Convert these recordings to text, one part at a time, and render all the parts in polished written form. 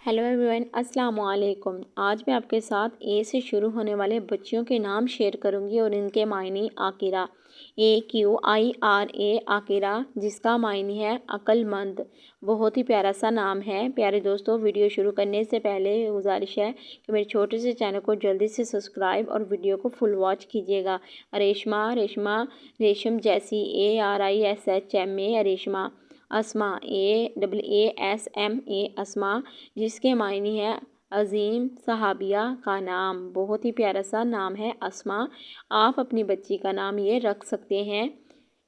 Hello everyone, अस्सलाम वालेकुम। आज मैं आपके साथ ए से शुरू होने वाले बच्चियों के नाम शेयर करूंगी और इनके मायने आकिरा। AQIRA आकिरा, जिसका मायने है अक्लमंद। बहुत ही प्यारा सा नाम है। प्यारे दोस्तों, वीडियो शुरू करने से पहले गुजारिश है कि मेरे छोटे से चैनल को जल्दी से सब्सक्राइब और वीडियो को फुल वॉच कीजिएगा। रेशमा, रेशम जैसी, ARISHMA रेशमा। अस्मा, ASSMA अस्मा, जिसके मायने है अजीम सहाबिया का नाम। बहुत ही प्यारा सा नाम है अस्मा। आप अपनी बच्ची का नाम ये रख सकते हैं।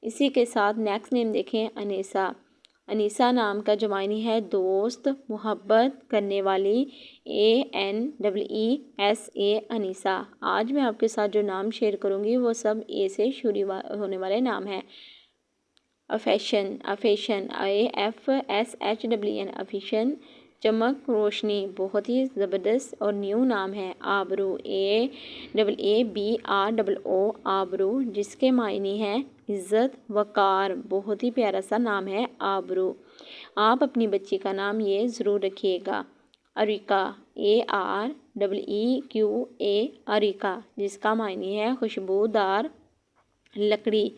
इसी के साथ नेक्स्ट नेम देखें, अनीसा। अनीसा नाम का जो मायने है दोस्त, मोहब्बत करने वाली। ANEESA अनीसा। आज मैं आपके साथ जो नाम शेयर करूँगी वो सब ए से शुरू होने वाले नाम हैं। अफेशन, AFSHWN अफेशन, चमक, रोशनी। बहुत ही ज़बरदस्त और न्यू नाम है। आबरू, AABROO आबरू, जिसके मायने हैं इज़्ज़त, वक़ार। बहुत ही प्यारा सा नाम है आबरू। आप अपनी बच्ची का नाम ये ज़रूर रखिएगा। अरिका, AREEQA अरिका, जिसका मायने है खुशबूदार लकड़ी।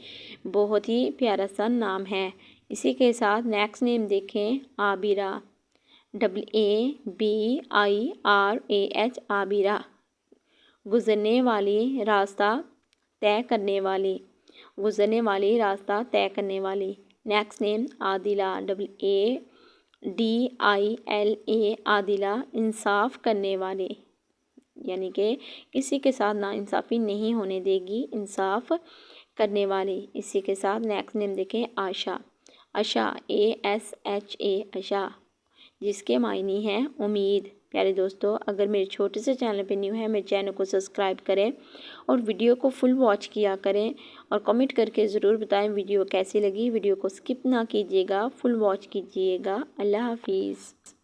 बहुत ही प्यारा सा नाम है। इसी के साथ नेक्स्ट नेम देखें, आबिरा, AABIRAH आबिरा, गुज़रने वाली, रास्ता तय करने वाली। गुज़रने वाली, रास्ता तय करने वाली। Next name Adila, ADILA Adila, इंसाफ करने वाली, यानी कि किसी के साथ नाइंसाफ़ी नहीं होने देगी, इंसाफ करने वाली। इसी के साथ नेक्स्ट नेम देखें, आशा। आशा, ASHA आशा, जिसके मायने हैं उम्मीद। प्यारे दोस्तों, अगर मेरे छोटे से चैनल पे न्यू है, मेरे चैनल को सब्सक्राइब करें और वीडियो को फुल वॉच किया करें और कमेंट करके ज़रूर बताएं वीडियो कैसी लगी। वीडियो को स्किप ना कीजिएगा, फुल वॉच कीजिएगा। अल्लाह हाफिज़।